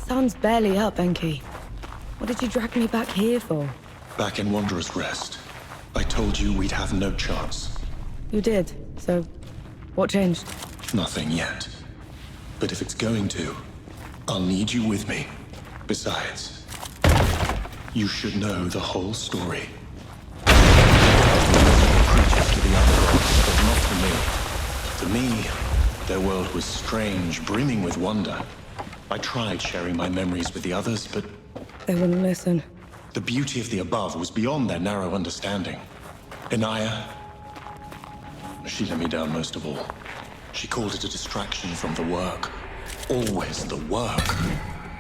Sun's barely up, Enki. What did you drag me back here for? Back in Wanderer's Rest, I told you we'd have no chance. You did, so what changed? Nothing yet. But if it's going to, I'll need you with me. Besides, you should know the whole story. Creatures to the other gods, but not to me. To me, their world was strange, brimming with wonder. I tried sharing my memories with the others, but They wouldn't listen. the beauty of the above was beyond their narrow understanding. Inaya, she let me down most of all. She called it a distraction from the work. Always the work.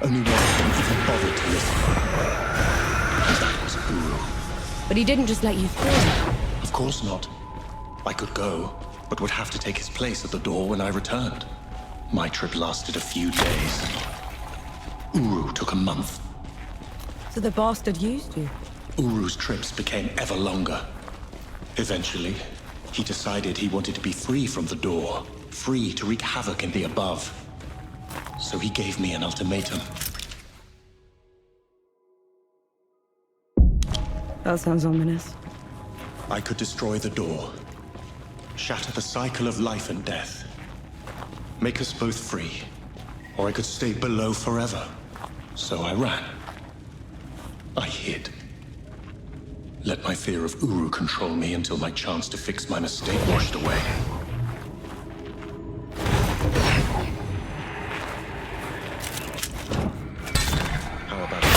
Only one of them even bothered to listen. And that was Uru. But he didn't just let you through. Of course not. I could go, but would have to take his place at the door when I returned. My trip lasted a few days. Uru took a month. So the bastard used you. Uru's trips became ever longer. Eventually, he decided he wanted to be free from the door, free to wreak havoc in the above. So he gave me an ultimatum. That sounds ominous. I could destroy the door, shatter the cycle of life and death, make us both free, or I could stay below forever. So I ran. I hid. Let my fear of Uru control me until my chance to fix my mistake washed away. How about it?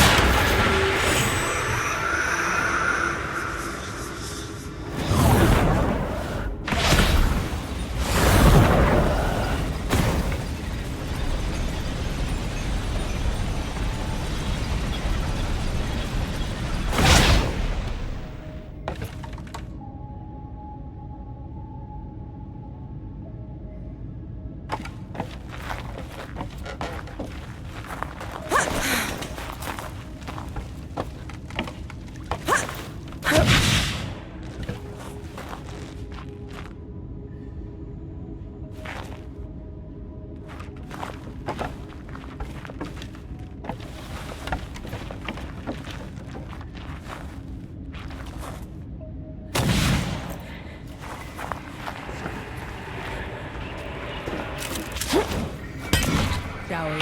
Shall we?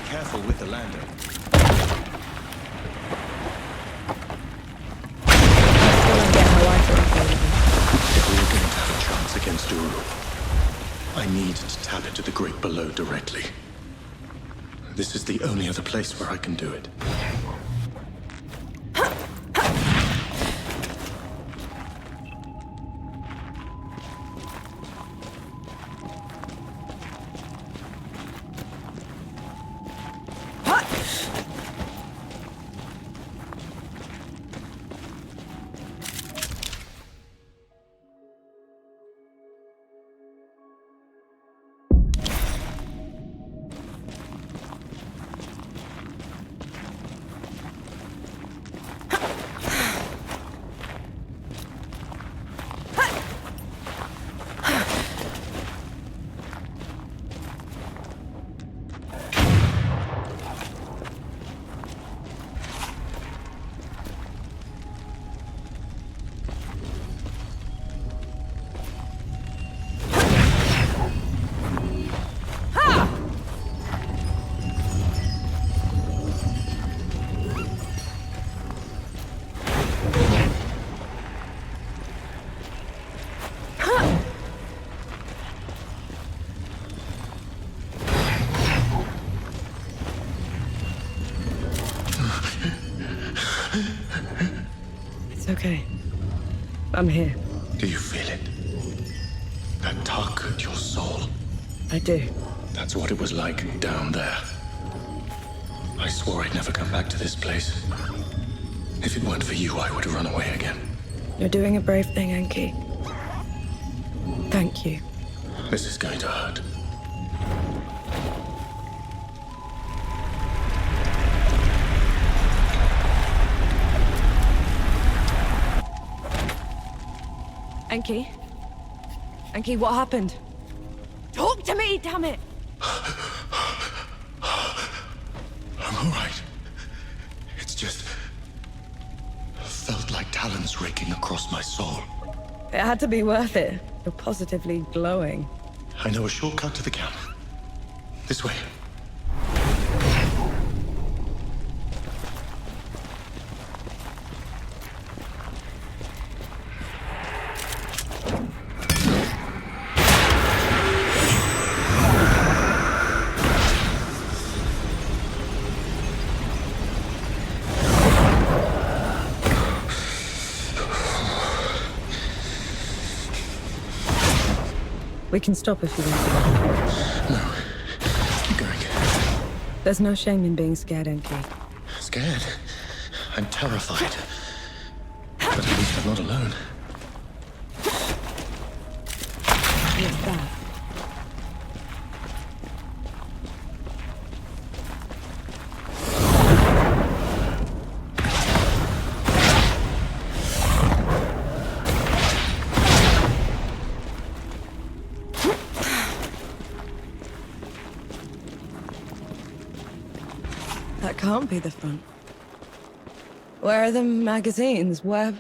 Careful with the landing. If we are going to have a chance against Uru, I need to tap into the great below directly. This is the only other place where I can do it. It's okay. I'm here. Do you feel it? That tug at your soul. I do. That's what it was like down there. I swore I'd never come back to this place. If it weren't for you, I would have run away again. You're doing a brave thing, Enki. Thank you. This is going to hurt. Enki? Enki, what happened? Talk to me, damn it! I'm all right. It's just... felt like talons raking across my soul. It had to be worth it. You're positively glowing. I know a shortcut to the camp. This way. We can stop if you want. No. Keep going. There's no shame in being scared, Enki. Scared? I'm terrified. But at least I'm not alone. What's that? That can't be the front. Where are the magazines? Where...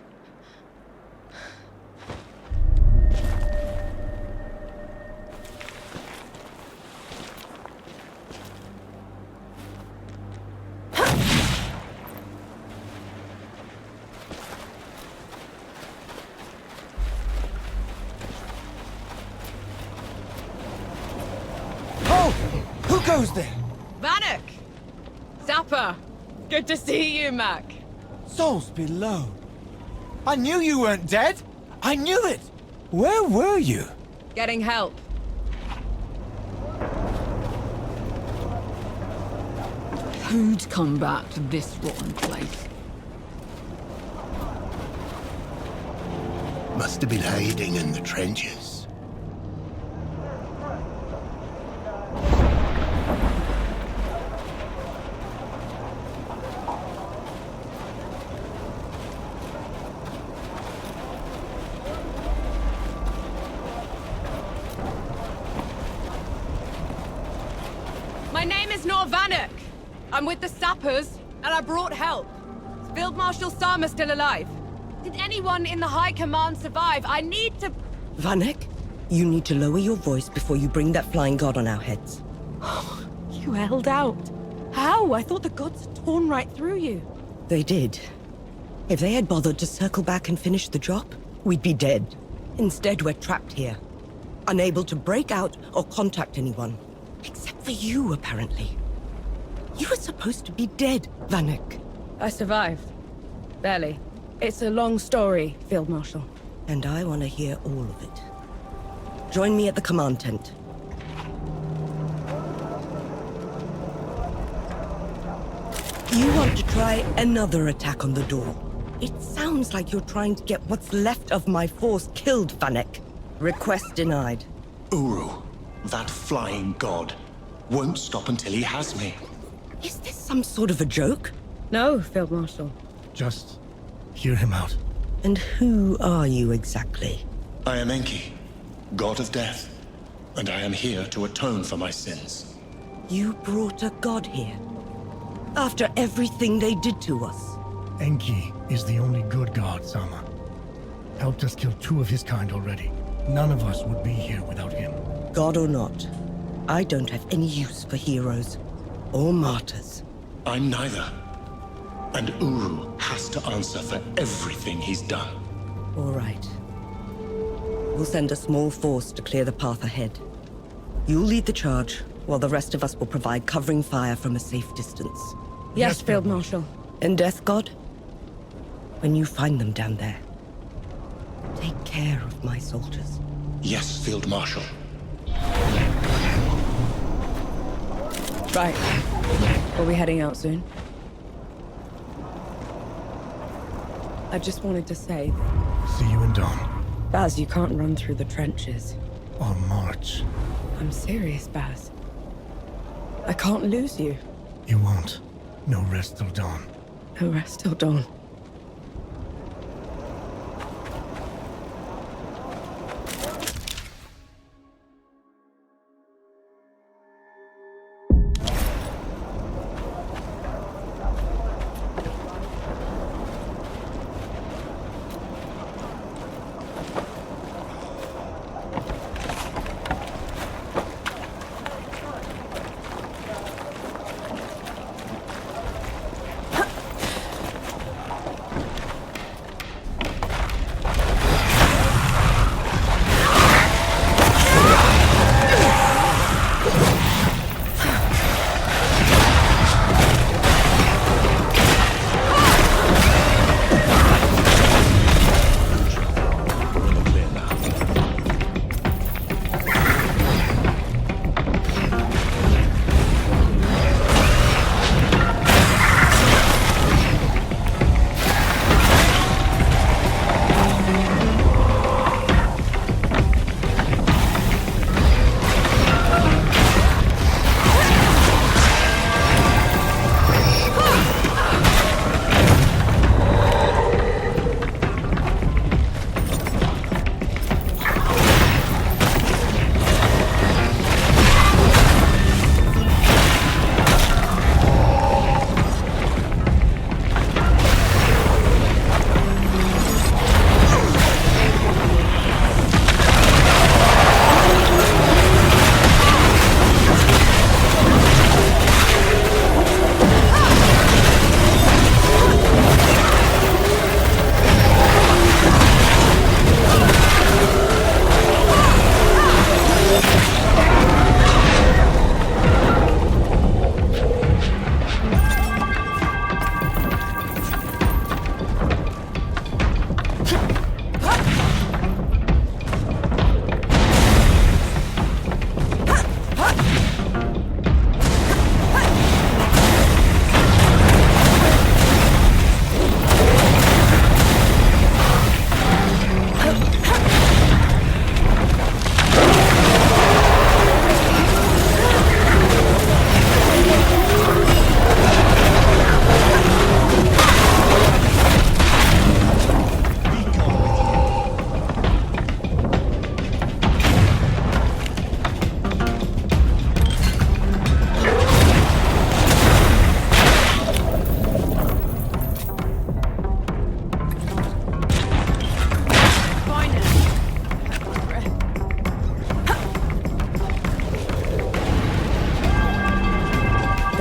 Oh! Who goes there? Vanek! Zappa! Good to see you, Mac. Souls below. I knew you weren't dead! I knew it! Where were you? Getting help. Who'd come back to this rotten place? Must have been hiding in the trenches. My name is Nor Vanek. I'm with the sappers, and I brought help. Is Field Marshal Sama still alive? Did anyone in the High Command survive? I need to... Vanek, you need to lower your voice before you bring that flying god on our heads. You held out. How? I thought the gods had torn right through you. They did. If they had bothered to circle back and finish the job, we'd be dead. Instead, we're trapped here. Unable to break out or contact anyone. Except for you, apparently. You were supposed to be dead, Vanek. I survived. Barely. It's a long story, Field Marshal. And I want to hear all of it. Join me at the command tent. You want to try another attack on the door? It sounds like you're trying to get what's left of my force killed, Vanek. Request denied. Uru, that flying god, won't stop until he has me. Is this some sort of a joke? No, Field Marshal. Just hear him out. And who are you exactly? I am Enki, god of death, and I am here to atone for my sins. You brought a god here? After everything they did to us? Enki is the only good god, Sama. Helped us kill 2 of his kind already. None of us would be here without him. God or not, I don't have any use for heroes or martyrs. I'm neither. And Uru has to answer for everything he's done. All right. We'll send a small force to clear the path ahead. You'll lead the charge, while the rest of us will provide covering fire from a safe distance. Yes, Field Marshal. And Death God? When you find them down there, take care of my soldiers. Yes, Field Marshal. Right. Are we heading out soon? I just wanted to say, See you in dawn. Baz, you can't run through the trenches. Or march. I'm serious, Baz. I can't lose you. You won't. No rest till dawn. No rest till dawn.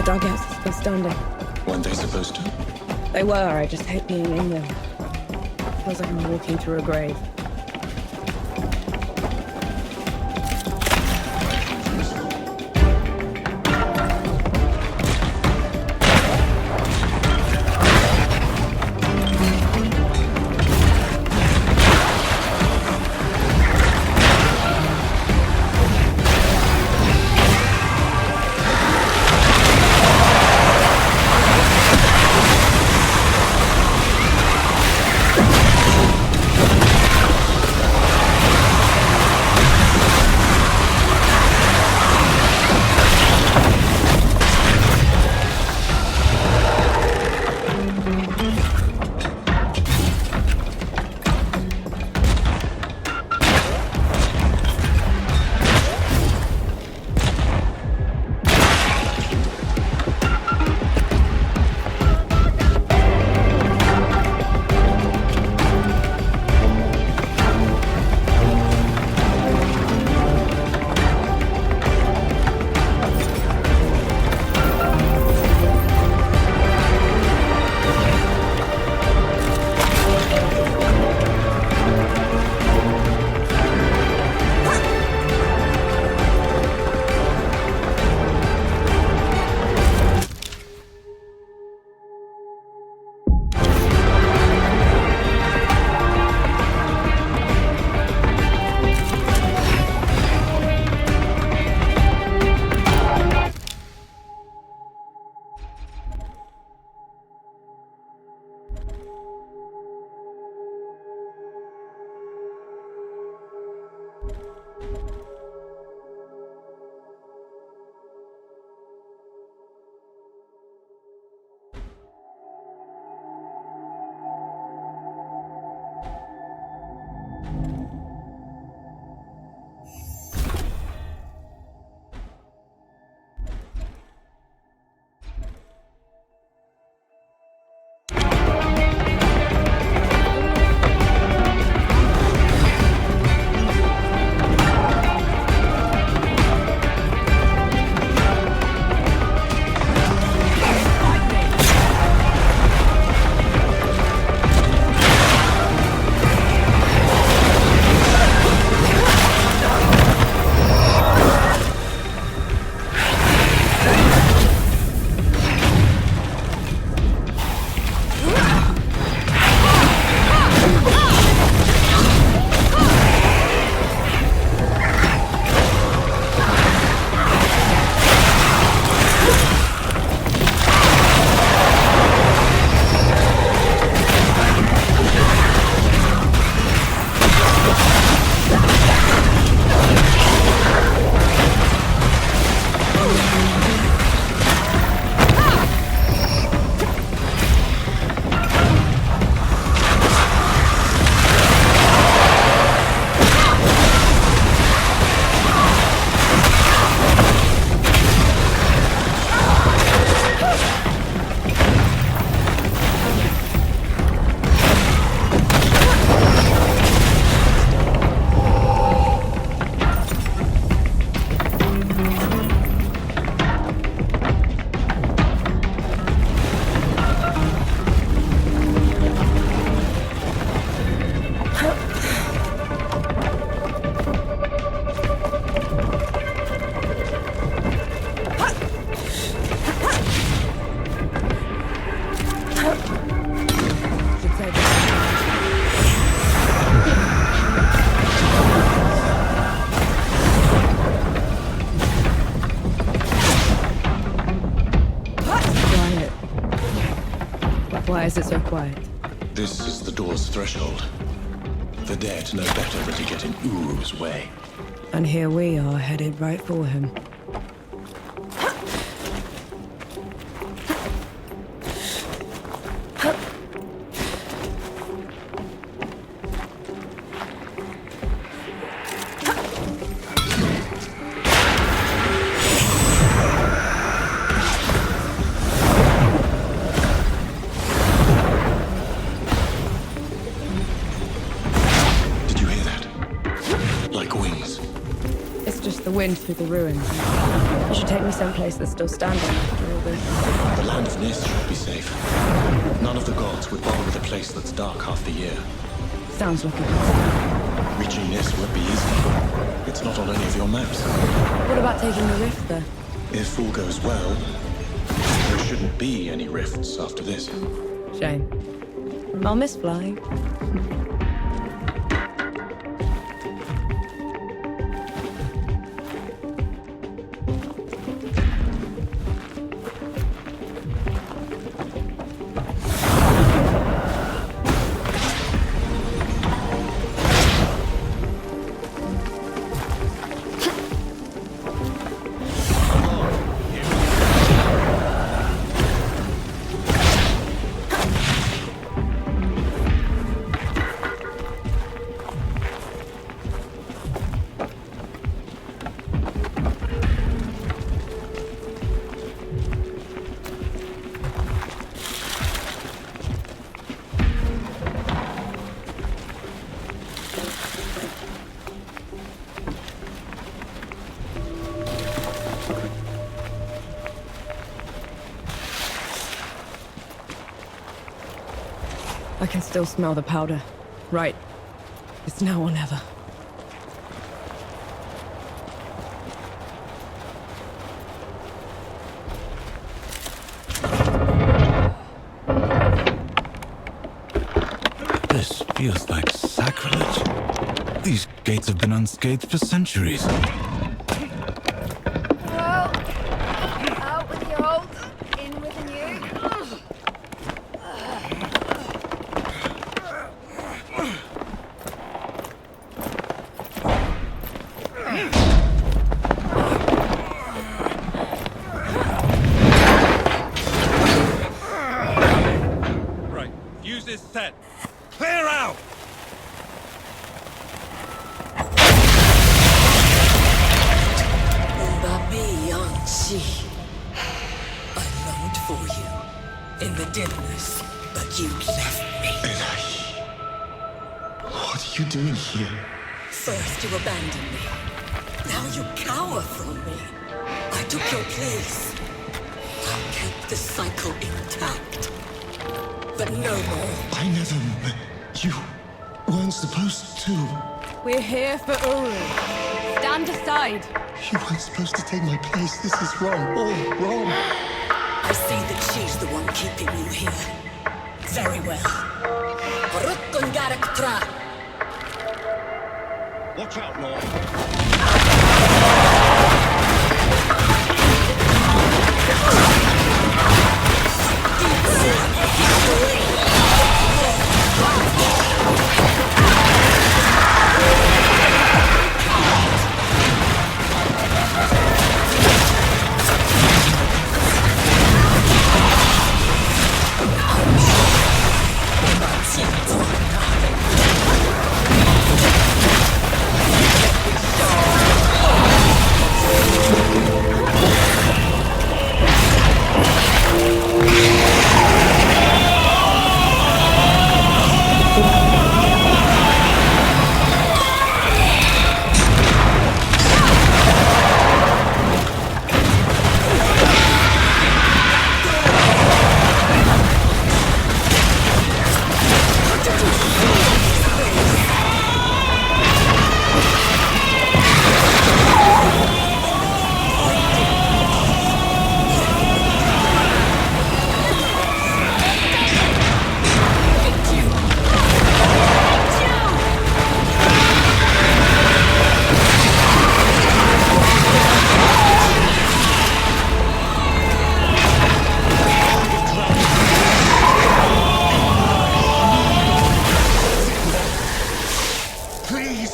Dugouts are still standing. Weren't they supposed to? They were, I just hate being in them. Feels like I'm walking through a grave. is it so quiet? This is the door's threshold. The dead know better than to get in Uru's way. And here we are, headed right for him. The wind through the ruins. You should take me someplace that's still standing after all this. The land of Nis should be safe. None of the gods would bother with a place that's dark half the year. Sounds like it. Reaching Nis won't be easy. It's not on any of your maps. What about taking the rift there? If all goes well, there shouldn't be any rifts after this. Shame. I'll miss flying. I can still smell the powder. Right. It's now or never. This feels like sacrilege. These gates have been unscathed for centuries. Well, out with the old, in with the new. Right, fuse is set. Clear out! I longed for you in the dimness, but you left me. What are you doing here? First you abandoned me. Now you cower from me. I took your place. I kept the cycle intact. But no more. I never... You weren't supposed to. We're here for Uru. Stand aside. You weren't supposed to take my place. This is wrong. All wrong. I see that she's the one keeping you here. Very well. Watch out, Lord. Go!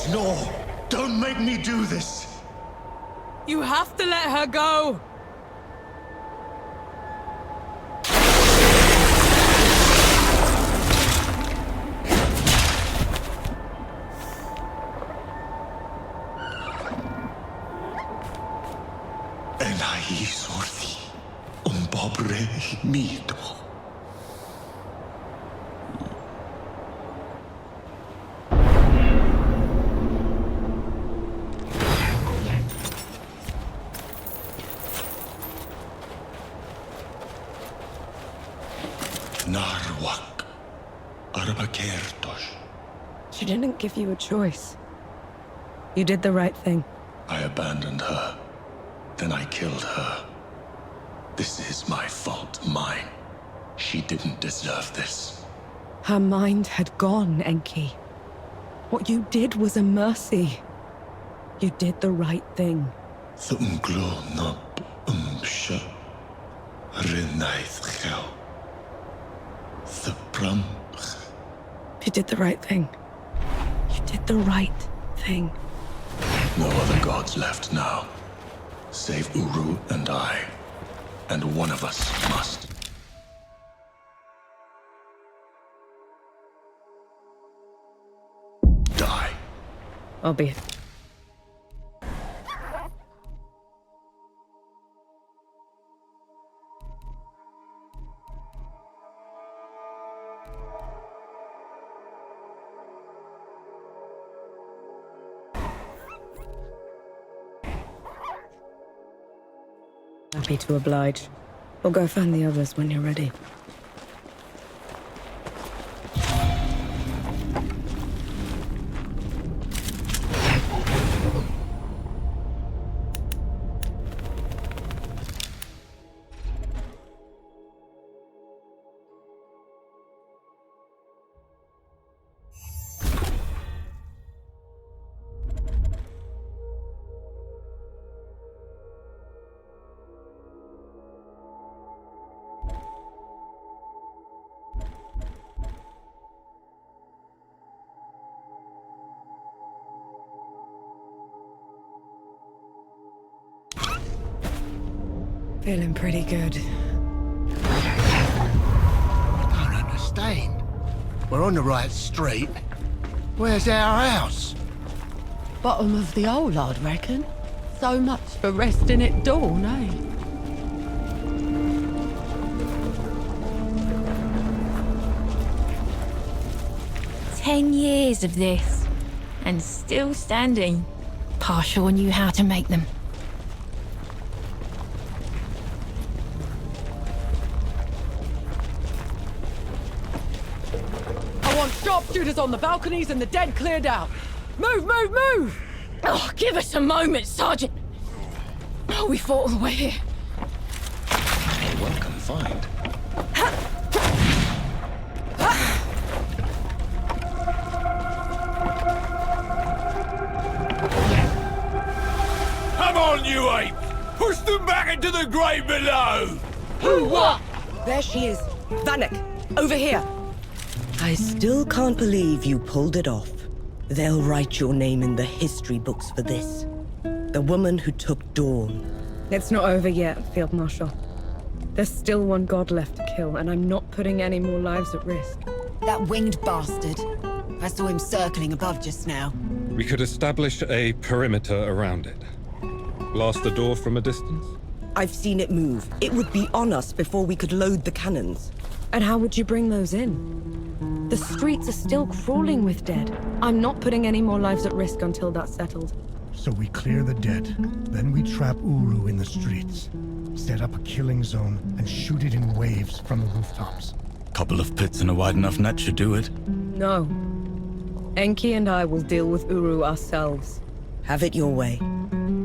Snore! Don't make me do this! You have to let her go! Enai sordi, pobre mito. Narwak, Arbakertos. She didn't give you a choice. You did the right thing. I abandoned her. Then I killed her. This is my fault, mine. She didn't deserve this. Her mind had gone, Enki. What you did was a mercy. You did the right thing. The unglo nop umsha renaith gel. The pram. You did the right thing. You did the right thing. No other gods left now. Save Uru and I. And one of us must. Die. Albeit. Happy to oblige. We'll go find the others when you're ready. Feeling pretty good. I don't understand. We're on the right street. Where's our house? Bottom of the hole, I'd reckon. So much for resting at dawn, eh? "10 years of this, and still standing. Pa sure knew how to make them." I want sharpshooters on the balconies and the dead cleared out. Move, move, move! Oh, give us a moment, Sergeant. Oh, we fought all the way here. A welcome find. Come on, you ape! Push them back into the grave below! Who, what? There she is. Vanek, over here. I still can't believe you pulled it off. They'll write your name in the history books for this. The woman who took Dawn. It's not over yet, Field Marshal. There's still one god left to kill, and I'm not putting any more lives at risk. That winged bastard. I saw him circling above just now. We could establish a perimeter around it. Blast the door from a distance? I've seen it move. It would be on us before we could load the cannons. And how would you bring those in? The streets are still crawling with dead. I'm not putting any more lives at risk until that's settled. So we clear the dead. Then we trap Uru in the streets. Set up a killing zone and shoot it in waves from the rooftops. Couple of pits and a wide enough net should do it. No. Enki and I will deal with Uru ourselves. Have it your way.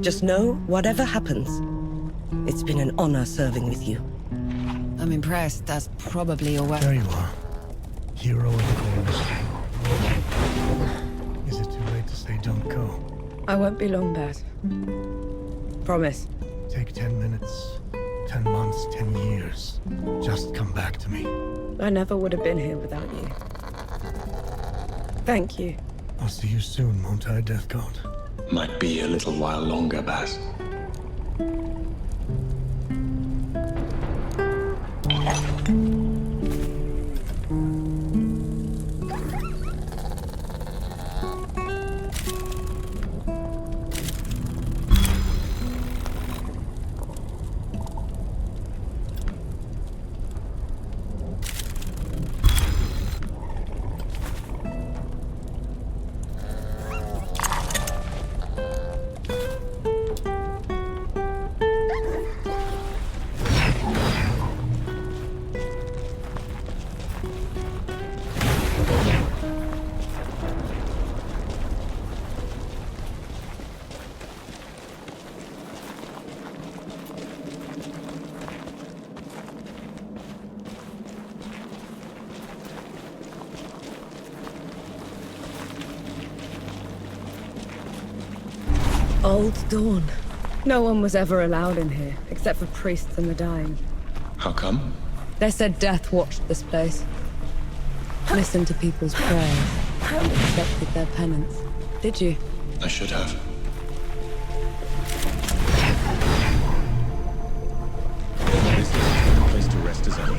Just know, whatever happens, it's been an honor serving with you. I'm impressed. That's probably your work. There you are. Hero of the corners. Is it too late to say don't go? I won't be long, Baz. Promise. Take 10 minutes, 10 months, 10 years. Just come back to me. I never would have been here without you. Thank you I'll see you soon, won't I, Death God? Might be a little while longer, Baz. Old Dawn. No one was ever allowed in here, except for priests and the dying. How come? They said death watched this place. Listened to people's prayers. Accepted their penance. Did you? I should have. This is a place to rest as any.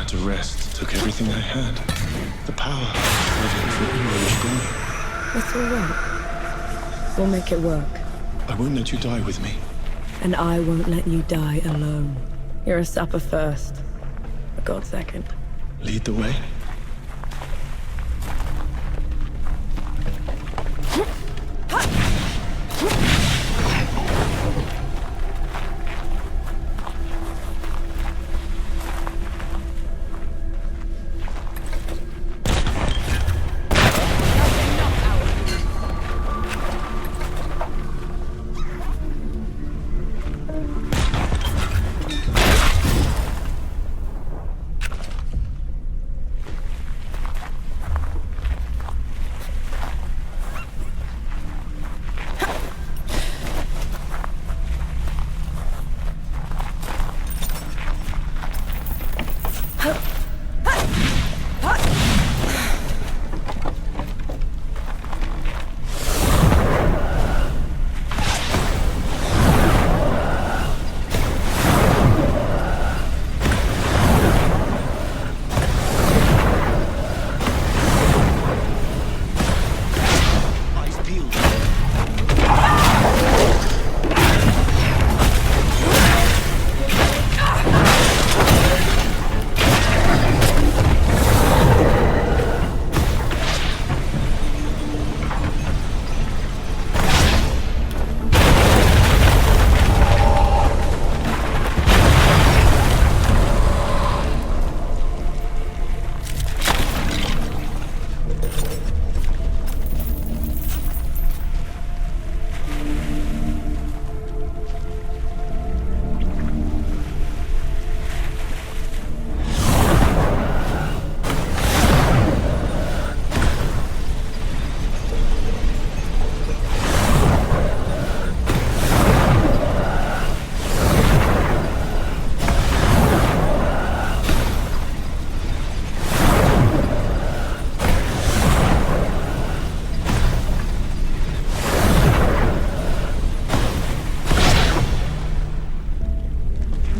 had to rest took everything I had. The power fighting for Uru was gone. It's all right. We'll make it work. I won't let you die with me. And I won't let you die alone. You're a supper first. A god second. Lead the way.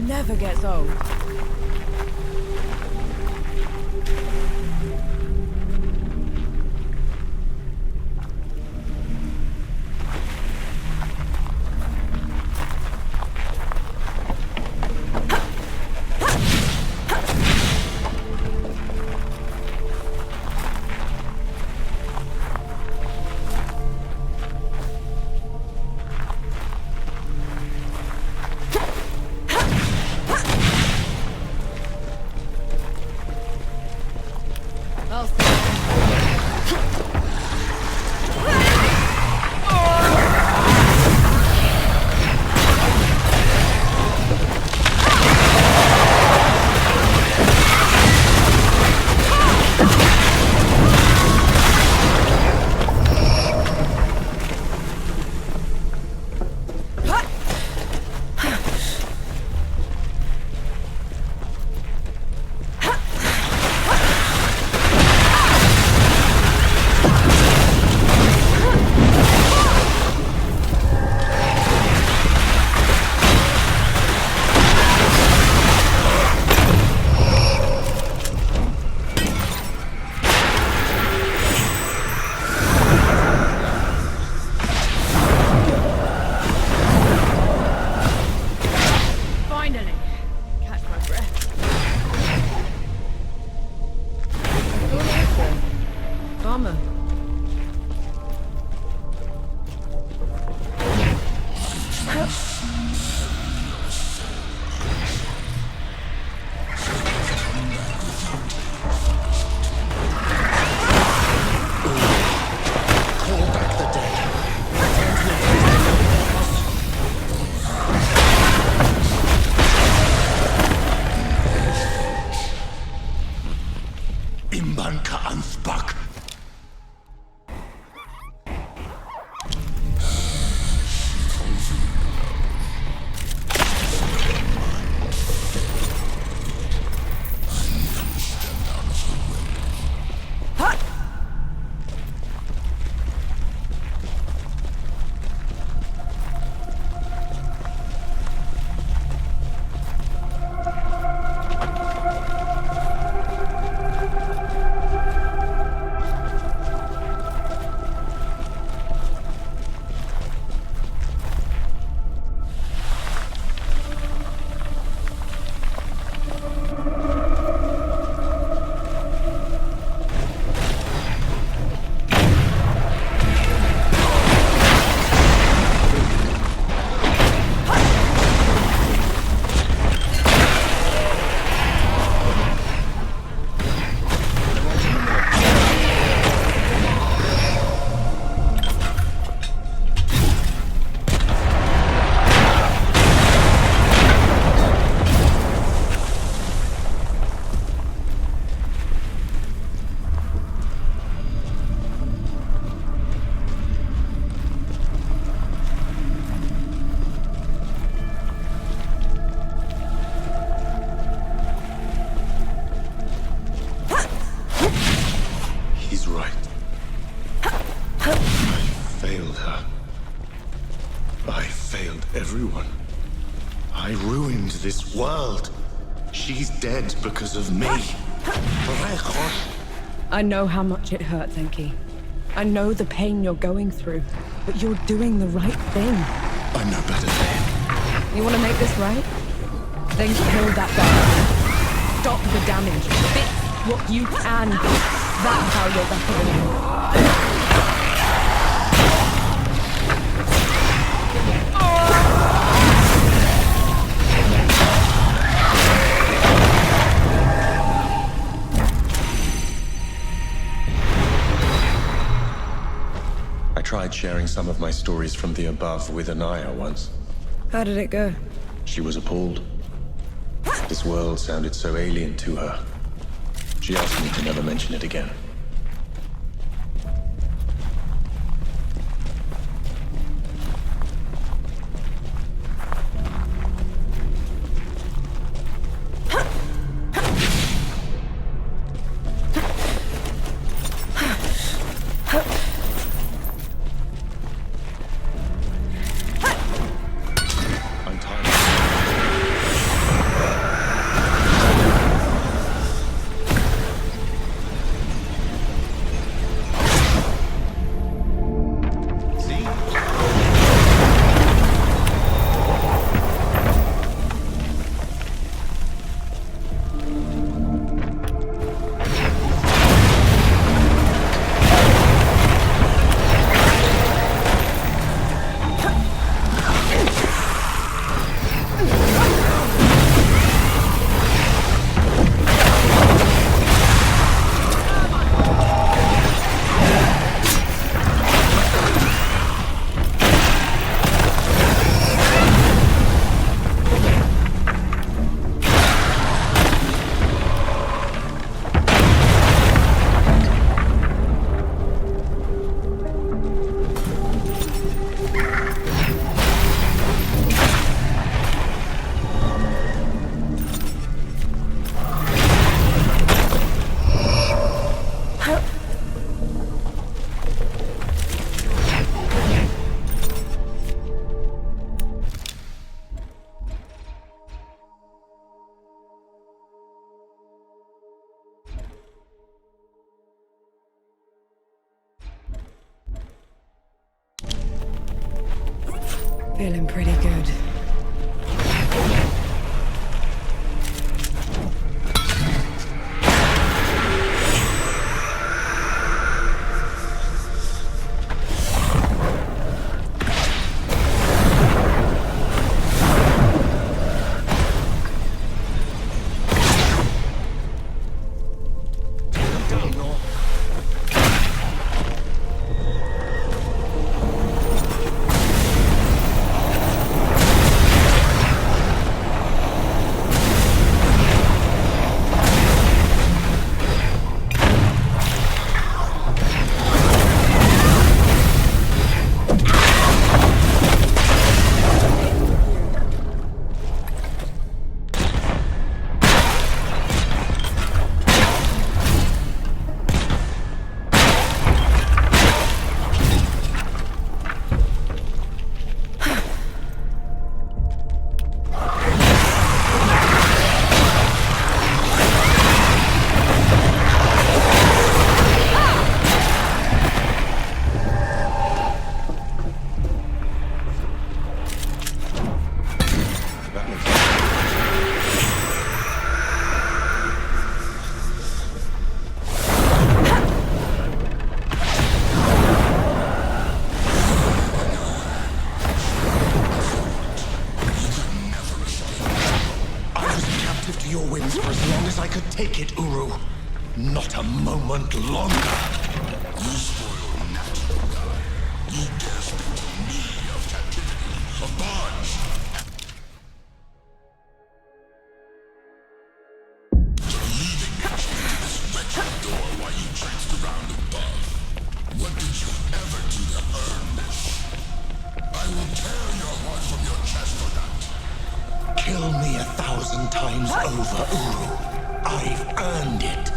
Never gets old. everyone. I ruined this world. She's dead because of me. I know how much it hurts, Enki. I know the pain you're going through, but you're doing the right thing. I'm no better than him. You want to make this right? Then kill that guy. Stop the damage. Fix what you can. That's how you're better than him. I tried sharing some of my stories from the above with Anaya once. How did it go? She was appalled. This world sounded so alien to her. She asked me to never mention it again. Feeling pretty good. Take it, Uru. Not a moment longer. You spoil natural God. You dare speak to me of captivity, of bonds. Leaving me to this wretched door while you traipsed around above. What did you ever do to earn this? I will tear your heart from your chest for that. Kill me 1,000 times over, Uru. I've earned it.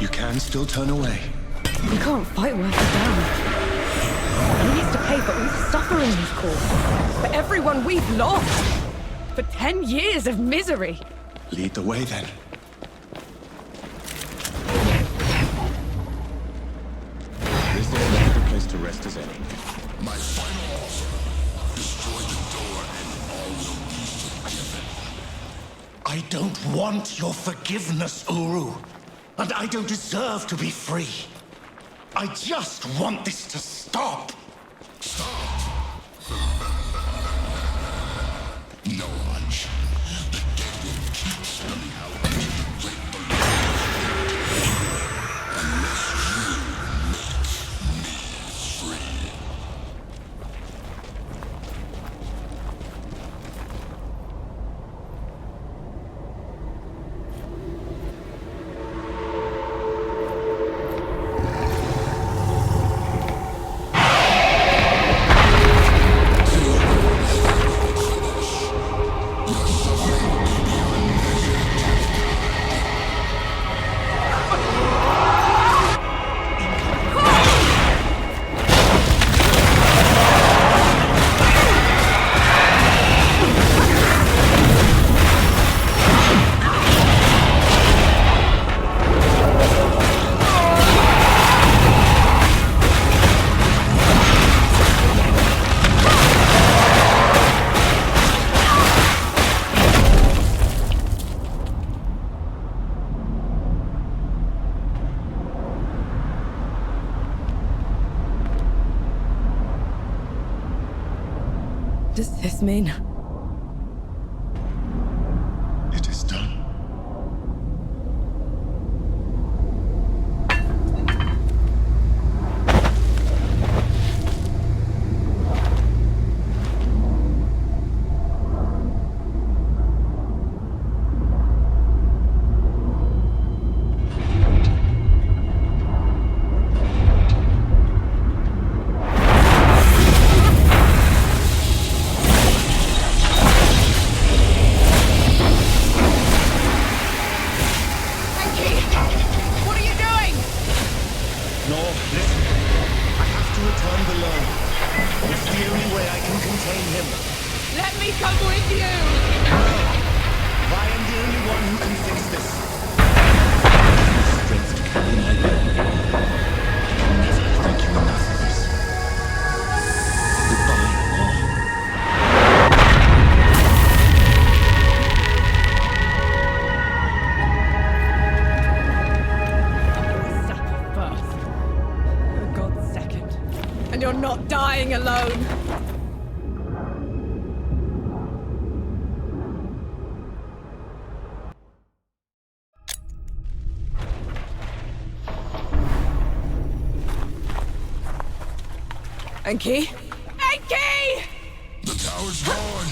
You can still turn away. We can't fight worth a damn. He needs to pay for all the suffering he's caused. For everyone we've lost. For 10 years of misery. Lead the way, then. This is as good a place to rest as any. My final offer. Destroy the door and all will be forgiven. I don't want your forgiveness, Uru. And I don't deserve to be free. I just want this to stop. Stop! No much. The dead will keep spilling out until you break the law. Unless you make me free. Does this mean? It is done. Alone. Enki? Enki! The tower's gone!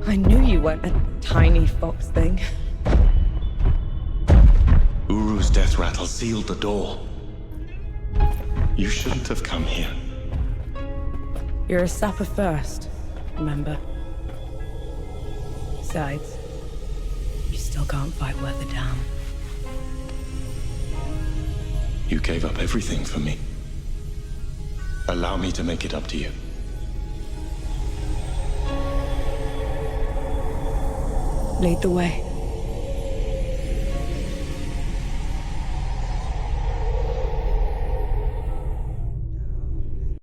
I knew you weren't a tiny fox thing. Uro's death rattle sealed the door. You shouldn't have come here. You're a sapper first, remember? Besides, you still can't fight worth a damn. You gave up everything for me. Allow me to make it up to you. Lead the way.